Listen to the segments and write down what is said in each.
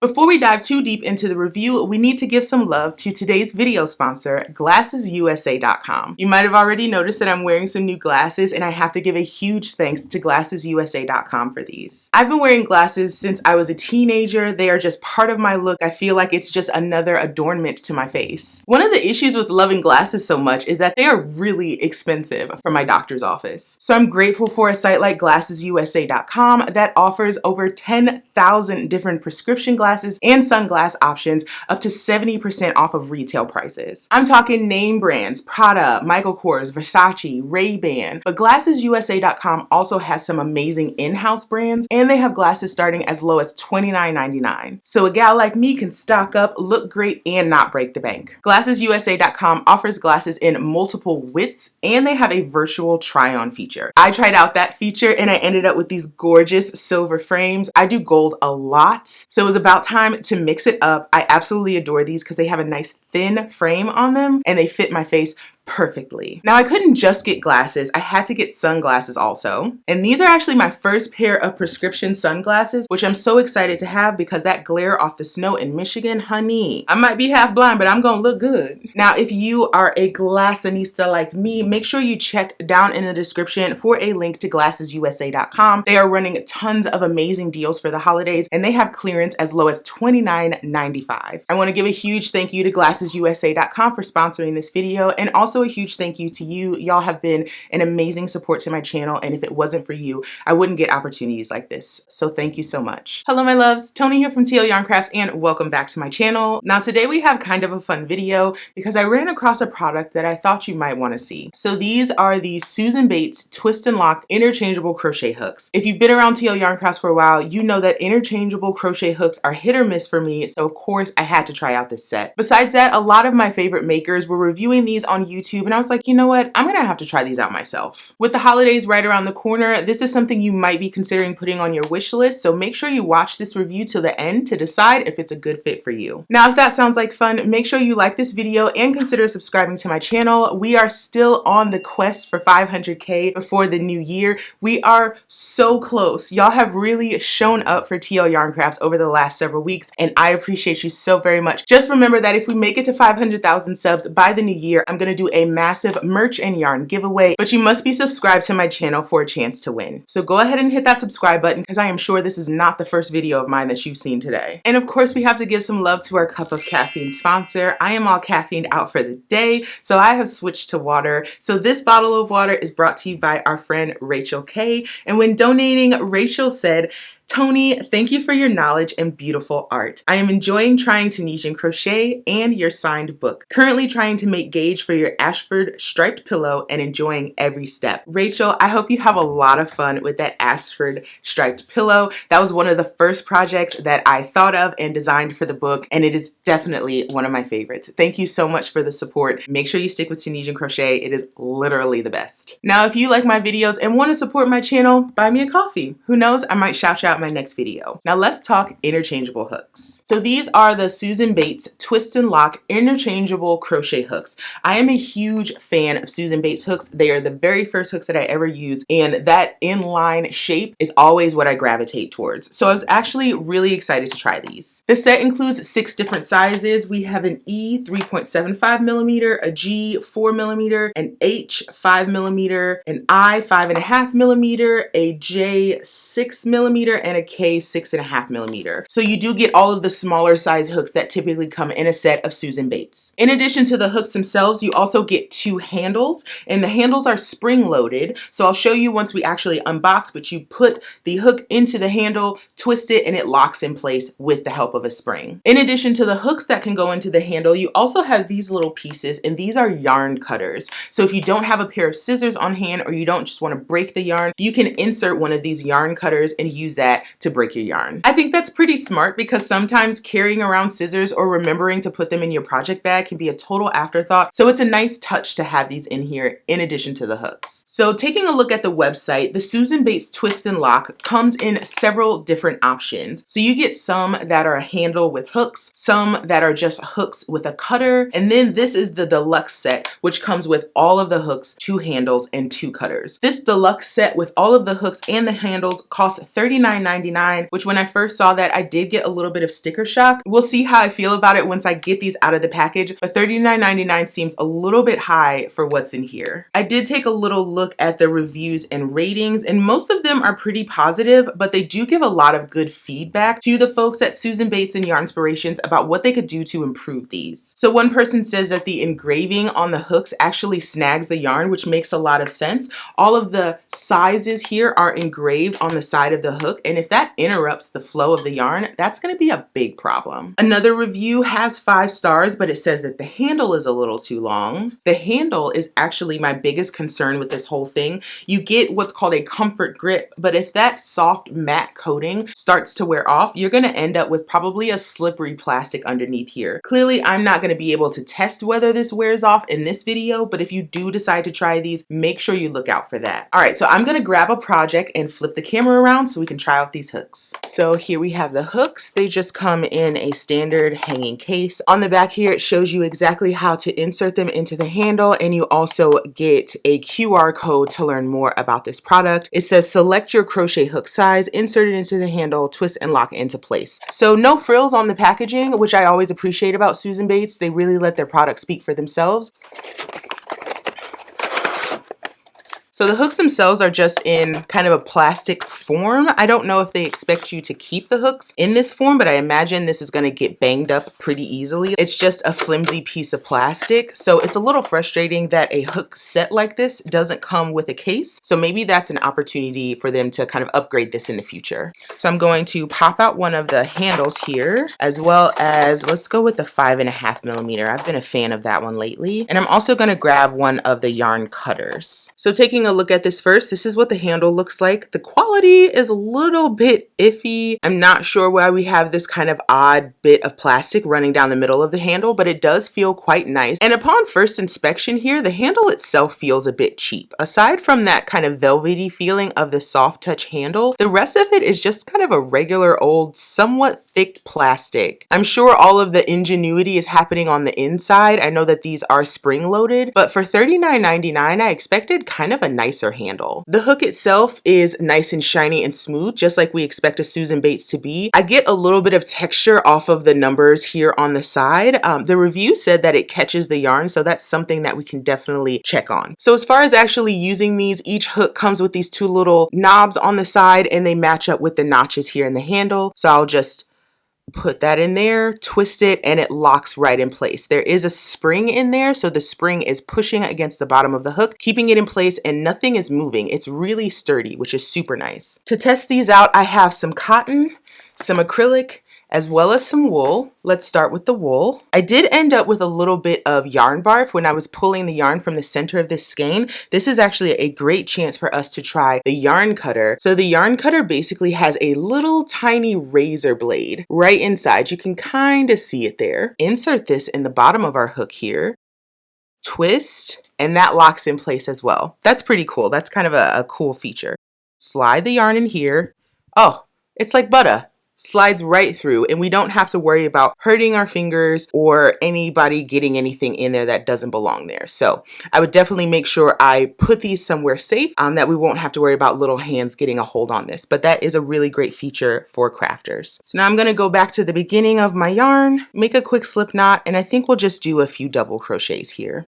Before we dive too deep into the review, we need to give some love to today's video sponsor, GlassesUSA.com. You might have already noticed that I'm wearing some new glasses, and I have to give a huge thanks to GlassesUSA.com for these. I've been wearing glasses since I was a teenager. They are just part of my look. I feel like it's just another adornment to my face. One of the issues with loving glasses so much is that they are really expensive from my doctor's office. So I'm grateful for a site like GlassesUSA.com that offers over 10,000 different prescription glasses and sunglass options up to 70% off of retail prices. I'm talking name brands, Prada, Michael Kors, Versace, Ray-Ban, but GlassesUSA.com also has some amazing in-house brands, and they have glasses starting as low as $29.99. So a gal like me can stock up, look great, and not break the bank. GlassesUSA.com offers glasses in multiple widths, and they have a virtual try-on feature. I tried out that feature and I ended up with these gorgeous silver frames. I do gold a lot, so it was about time to mix it up. I absolutely adore these because they have a nice thin frame on them and they fit my face perfectly. Now I couldn't just get glasses, I had to get sunglasses also. And these are actually my first pair of prescription sunglasses, which I'm so excited to have because that glare off the snow in Michigan, honey, I might be half blind, but I'm gonna look good. Now, if you are a glassanista like me, make sure you check down in the description for a link to GlassesUSA.com. They are running tons of amazing deals for the holidays, and they have clearance as low as $29.95. I wanna give a huge thank you to GlassesUSA.com for sponsoring this video, and also a huge thank you to you. Y'all have been an amazing support to my channel, and if it wasn't for you, I wouldn't get opportunities like this. So thank you so much. Hello my loves, Tony here from TL Yarn Crafts, and welcome back to my channel. Now today we have kind of a fun video because I ran across a product that I thought you might want to see. So these are the Susan Bates Twist and Lock interchangeable crochet hooks. If you've been around TL Yarn Crafts for a while, you know that interchangeable crochet hooks are hit or miss for me, so of course I had to try out this set. Besides that, a lot of my favorite makers were reviewing these on YouTube, and I was like, you know what, I'm gonna have to try these out myself. With the holidays right around the corner, this is something you might be considering putting on your wish list, so make sure you watch this review till the end to decide if it's a good fit for you. Now, if that sounds like fun, make sure you like this video and consider subscribing to my channel. We are still on the quest for 500K before the new year. We are so close. Y'all have really shown up for TL Yarn Crafts over the last several weeks, and I appreciate you so very much. Just remember that if we make it to 500,000 subs by the new year, I'm gonna do a massive merch and yarn giveaway, but you must be subscribed to my channel for a chance to win. So go ahead and hit that subscribe button because I am sure this is not the first video of mine that you've seen today. And of course, we have to give some love to our cup of caffeine sponsor. I am all caffeined out for the day, so I have switched to water. So this bottle of water is brought to you by our friend Rachel K. And when donating, Rachel said, "Tony, thank you for your knowledge and beautiful art. I am enjoying trying Tunisian crochet and your signed book. Currently trying to make gauge for your Ashford striped pillow and enjoying every step." Rachel, I hope you have a lot of fun with that Ashford striped pillow. That was one of the first projects that I thought of and designed for the book, and it is definitely one of my favorites. Thank you so much for the support. Make sure you stick with Tunisian crochet. It is literally the best. Now, if you like my videos and want to support my channel, buy me a coffee. Who knows, I might shout you out my next video. Now let's talk interchangeable hooks. So these are the Susan Bates Twist and Lock interchangeable crochet hooks. I am a huge fan of Susan Bates hooks. They are the very first hooks that I ever used, and that inline shape is always what I gravitate towards. So I was actually really excited to try these. The set includes 6 different sizes. We have an E 3.75 millimeter, a G 4 millimeter, an H 5 millimeter, an I 5.5 millimeter, a J 6 millimeter, and a K 6.5 millimeter. So you do get all of the smaller size hooks that typically come in a set of Susan Bates. In addition to the hooks themselves, you also get 2 handles, and the handles are spring loaded. So I'll show you once we actually unbox, but you put the hook into the handle, twist it, and it locks in place with the help of a spring. In addition to the hooks that can go into the handle, you also have these little pieces, and these are yarn cutters. So if you don't have a pair of scissors on hand, or you don't just want to break the yarn, you can insert one of these yarn cutters and use that to break your yarn. I think that's pretty smart because sometimes carrying around scissors or remembering to put them in your project bag can be a total afterthought. So it's a nice touch to have these in here in addition to the hooks. So taking a look at the website, the Susan Bates Twist and Lock comes in several different options. So you get some that are a handle with hooks, some that are just hooks with a cutter, and then this is the deluxe set, which comes with all of the hooks, 2 handles, and 2 cutters. This deluxe set with all of the hooks and the handles costs $39 $39.99, which when I first saw that, I did get a little bit of sticker shock. We'll see how I feel about it once I get these out of the package, but $39.99 seems a little bit high for what's in here. I did take a little look at the reviews and ratings, and most of them are pretty positive, but they do give a lot of good feedback to the folks at Susan Bates and Yarnspirations about what they could do to improve these. So one person says that the engraving on the hooks actually snags the yarn, which makes a lot of sense. All of the sizes here are engraved on the side of the hook, and if that interrupts the flow of the yarn, that's going to be a big problem. Another review has 5 stars, but it says that the handle is a little too long. The handle is actually my biggest concern with this whole thing. You get what's called a comfort grip, but if that soft matte coating starts to wear off, you're going to end up with probably a slippery plastic underneath here. Clearly, I'm not going to be able to test whether this wears off in this video, but if you do decide to try these, make sure you look out for that. All right, so I'm going to grab a project and flip the camera around so we can try out these hooks. So here we have the hooks. They just come in a standard hanging case. On the back here, it shows you exactly how to insert them into the handle, and you also get a QR code to learn more about this product. It says select your crochet hook size, insert it into the handle, twist and lock into place. So no frills on the packaging, which I always appreciate about Susan Bates. They really let their products speak for themselves. So the hooks themselves are just in kind of a plastic form. I don't know if they expect you to keep the hooks in this form, but I imagine this is going to get banged up pretty easily. It's just a flimsy piece of plastic. So it's a little frustrating that a hook set like this doesn't come with a case. So maybe that's an opportunity for them to kind of upgrade this in the future. So I'm going to pop out one of the handles here, as well as, let's go with the 5.5 millimeter. I've been a fan of that one lately. And I'm also going to grab one of the yarn cutters. So taking a look at this first, this is what the handle looks like. The quality is a little bit iffy. I'm not sure why we have this kind of odd bit of plastic running down the middle of the handle, but it does feel quite nice. And upon first inspection here, the handle itself feels a bit cheap. Aside from that kind of velvety feeling of the soft touch handle, the rest of it is just kind of a regular old, somewhat thick plastic. I'm sure all of the ingenuity is happening on the inside. I know that these are spring loaded, but for $39.99, I expected kind of a nicer handle. The hook itself is nice and shiny and smooth, just like we expect a Susan Bates to be. I get a little bit of texture off of the numbers here on the side. The review said that it catches the yarn, so that's something that we can definitely check on. So as far as actually using these, each hook comes with these 2 little knobs on the side, and they match up with the notches here in the handle. So I'll just put that in there, twist it, and it locks right in place. There is a spring in there, so the spring is pushing against the bottom of the hook, keeping it in place, and nothing is moving. It's really sturdy, which is super nice. To test these out, I have some cotton, some acrylic, as well as some wool. Let's start with the wool. I did end up with a little bit of yarn barf when I was pulling the yarn from the center of this skein. This is actually a great chance for us to try the yarn cutter. So the yarn cutter basically has a little tiny razor blade right inside. You can kind of see it there. Insert this in the bottom of our hook here, twist, and that locks in place as well. That's pretty cool. That's kind of a cool feature. Slide the yarn in here. Oh, it's like butter. Slides right through, and we don't have to worry about hurting our fingers or anybody getting anything in there that doesn't belong there. So I would definitely make sure I put these somewhere safe that we won't have to worry about little hands getting a hold on this. But that is a really great feature for crafters. So now I'm going to go back to the beginning of my yarn, make a quick slip knot, and I think we'll just do a few double crochets here.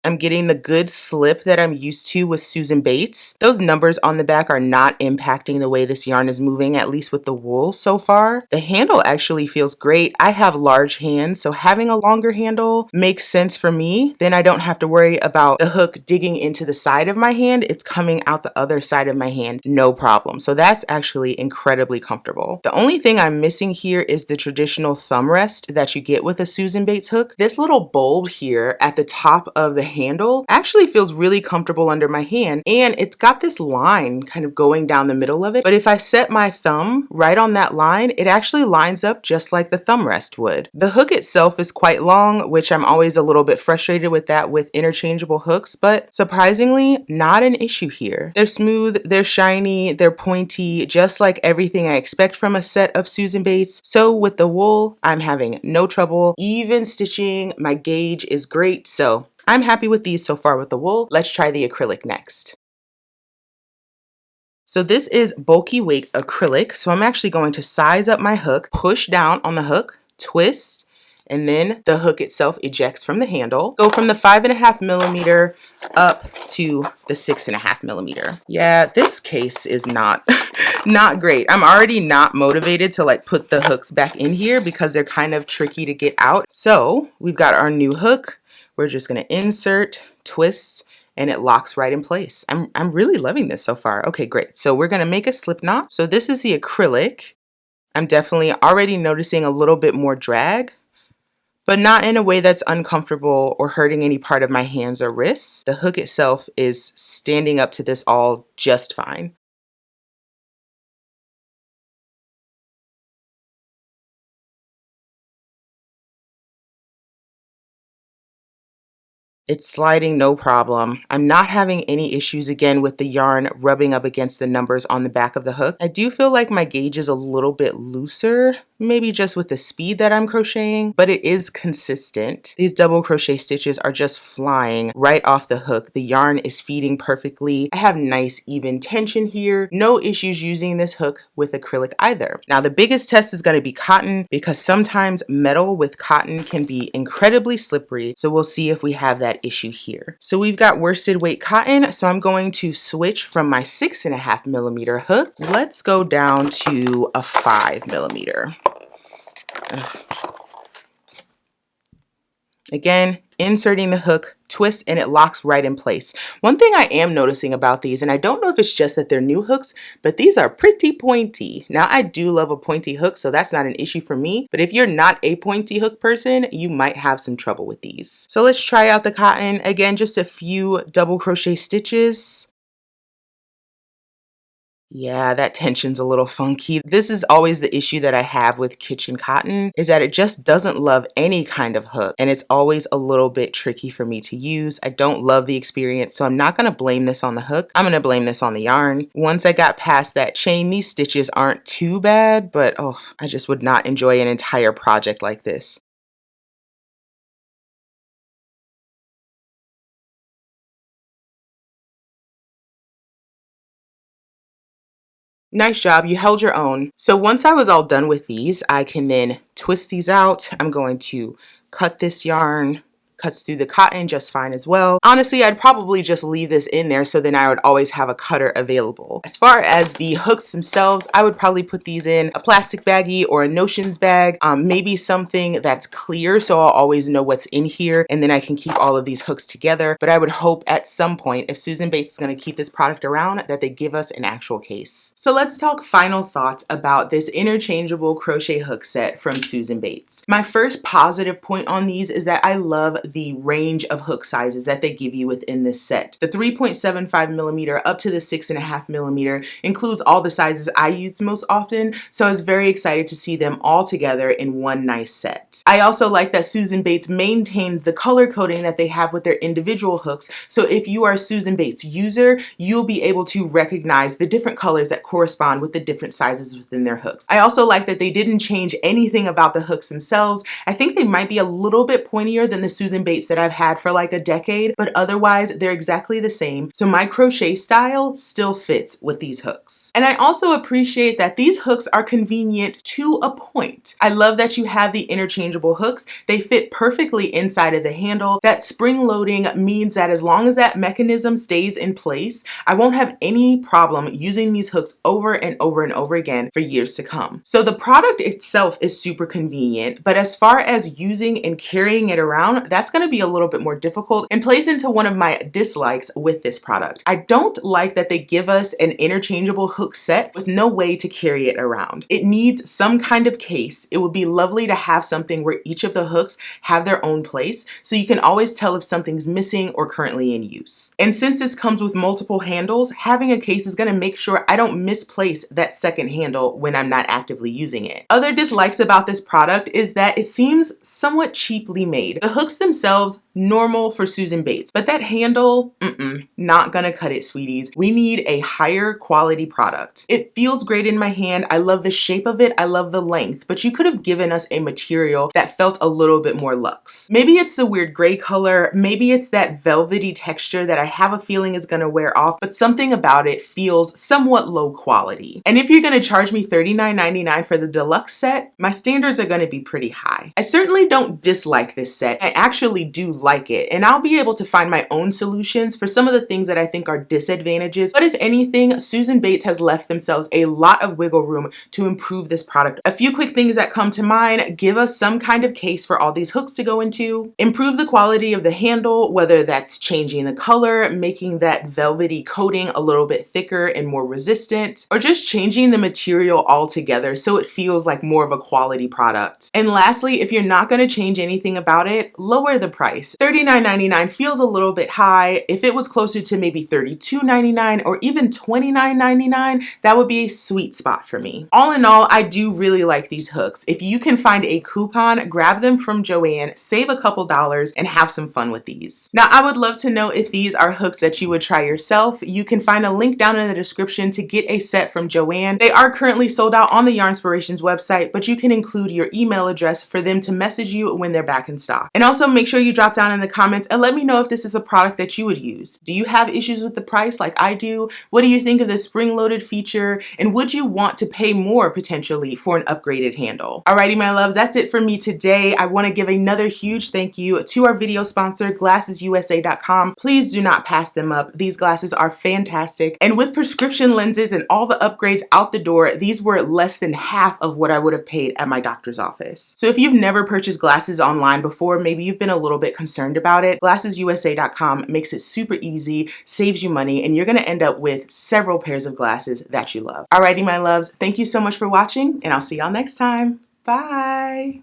I'm getting the good slip that I'm used to with Susan Bates. Those numbers on the back are not impacting the way this yarn is moving, at least with the wool so far. The handle actually feels great. I have large hands, so having a longer handle makes sense for me. Then I don't have to worry about the hook digging into the side of my hand. It's coming out the other side of my hand, no problem. So that's actually incredibly comfortable. The only thing I'm missing here is the traditional thumb rest that you get with a Susan Bates hook. This little bulb here at the top of the handle actually feels really comfortable under my hand, and it's got this line kind of going down the middle of it. But if I set my thumb right on that line, it actually lines up just like the thumb rest would. The hook itself is quite long, which I'm always a little bit frustrated with that with interchangeable hooks, but surprisingly not an issue here. They're smooth, they're shiny, they're pointy, just like everything I expect from a set of Susan Bates. So with the wool, I'm having no trouble. Even stitching, my gauge is great, so I'm happy with these so far with the wool. Let's try the acrylic next. So this is bulky weight acrylic. So I'm actually going to size up my hook, push down on the hook, twist, and then the hook itself ejects from the handle. Go from the 5.5 millimeter up to the 6.5 millimeter. Yeah, this case is not not great. I'm already not motivated to like put the hooks back in here because they're kind of tricky to get out. So we've got our new hook. We're just gonna insert, twist, and it locks right in place. I'm really loving this so far. Okay, great. So we're gonna make a slip knot. So this is the acrylic. I'm definitely already noticing a little bit more drag, but not in a way that's uncomfortable or hurting any part of my hands or wrists. The hook itself is standing up to this all just fine. It's sliding no problem. I'm not having any issues again with the yarn rubbing up against the numbers on the back of the hook. I do feel like my gauge is a little bit looser, maybe just with the speed that I'm crocheting, but it is consistent. These double crochet stitches are just flying right off the hook. The yarn is feeding perfectly. I have nice even tension here. No issues using this hook with acrylic either. Now the biggest test is going to be cotton because sometimes metal with cotton can be incredibly slippery. So we'll see if we have that issue here. So we've got worsted weight cotton. So I'm going to switch from my 6.5 millimeter hook. Let's go down to a 5 millimeter. Again, inserting the hook, twist, and it locks right in place. One thing I am noticing about these, and I don't know if it's just that they're new hooks, but these are pretty pointy. Now I do love a pointy hook, so that's not an issue for me, but if you're not a pointy hook person, you might have some trouble with these. So let's try out the cotton. Again, just a few double crochet stitches. Yeah, that tension's a little funky. This is always the issue that I have with kitchen cotton, is that it just doesn't love any kind of hook, and it's always a little bit tricky for me to use. I don't love the experience, so I'm not gonna blame this on the hook. I'm gonna blame this on the yarn. Once I got past that chain, these stitches aren't too bad, but oh, I just would not enjoy an entire project like this. Nice job, you held your own. So once I was all done with these, I can then twist these out. I'm going to cut this yarn, cuts through the cotton just fine as well. Honestly, I'd probably just leave this in there so then I would always have a cutter available. As far as the hooks themselves, I would probably put these in a plastic baggie or a notions bag, maybe something that's clear so I'll always know what's in here, and then I can keep all of these hooks together. But I would hope at some point, if Susan Bates is going to keep this product around, that they give us an actual case. So let's talk final thoughts about this interchangeable crochet hook set from Susan Bates. My first positive point on these is that I love the range of hook sizes that they give you within this set. The 3.75 millimeter up to the 6.5 millimeter includes all the sizes I use most often, so I was very excited to see them all together in one nice set. I also like that Susan Bates maintained the color coding that they have with their individual hooks, so if you are a Susan Bates user, you'll be able to recognize the different colors that correspond with the different sizes within their hooks. I also like that they didn't change anything about the hooks themselves. I think they might be a little bit pointier than the Susan Bates that I've had for like a decade, but otherwise they're exactly the same. So my crochet style still fits with these hooks. And I also appreciate that these hooks are convenient to a point. I love that you have the interchangeable hooks. They fit perfectly inside of the handle. That spring loading means that as long as that mechanism stays in place, I won't have any problem using these hooks over and over and over again for years to come. So the product itself is super convenient, but as far as using and carrying it around, that's going to be a little bit more difficult and plays into one of my dislikes with this product. I don't like that they give us an interchangeable hook set with no way to carry it around. It needs some kind of case. It would be lovely to have something where each of the hooks have their own place so you can always tell if something's missing or currently in use. And since this comes with multiple handles, having a case is going to make sure I don't misplace that second handle when I'm not actively using it. Other dislikes about this product is that it seems somewhat cheaply made. The hooks themselves normal for Susan Bates. But that handle, not gonna cut it, sweeties. We need a higher quality product. It feels great in my hand. I love the shape of it. I love the length, but you could have given us a material that felt a little bit more luxe. Maybe it's the weird gray color. Maybe it's that velvety texture that I have a feeling is gonna wear off, but something about it feels somewhat low quality. And if you're gonna charge me $39.99 for the deluxe set, my standards are gonna be pretty high. I certainly don't dislike this set. I actually do like it, and I'll be able to find my own solutions for some of the things that I think are disadvantages. But if anything, Susan Bates has left themselves a lot of wiggle room to improve this product. A few quick things that come to mind: give us some kind of case for all these hooks to go into, improve the quality of the handle, whether that's changing the color, making that velvety coating a little bit thicker and more resistant, or just changing the material altogether so it feels like more of a quality product. And lastly, if you're not going to change anything about it, lower the price. $39.99 feels a little bit high. If it was closer to maybe $32.99 or even $29.99, that would be a sweet spot for me. All in all, I do really like these hooks. If you can find a coupon, grab them from JOANN, save a couple dollars, and have some fun with these. Now, I would love to know if these are hooks that you would try yourself. You can find a link down in the description to get a set from JOANN. They are currently sold out on the Yarnspirations website, but you can include your email address for them to message you when they're back in stock. And also make sure you drop down in the comments and let me know if this is a product that you would use. Do you have issues with the price like I do? What do you think of the spring-loaded feature? And would you want to pay more potentially for an upgraded handle? Alrighty, my loves, that's it for me today. I want to give another huge thank you to our video sponsor, GlassersUSA.com. Please do not pass them up. These glasses are fantastic. And with prescription lenses and all the upgrades out the door, these were less than half of what I would have paid at my doctor's office. So if you've never purchased glasses online before, maybe you've been a little bit concerned about it, GlassersUSA.com makes it super easy, saves you money, and you're going to end up with several pairs of glasses that you love. Alrighty, my loves, thank you so much for watching, and I'll see y'all next time. Bye.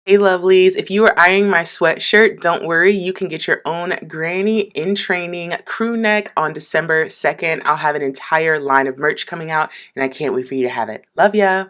Hey lovelies, if you are eyeing my sweatshirt, don't worry, you can get your own Granny in Training crew neck on December 2nd. I'll have an entire line of merch coming out, and I can't wait for you to have it. Love ya!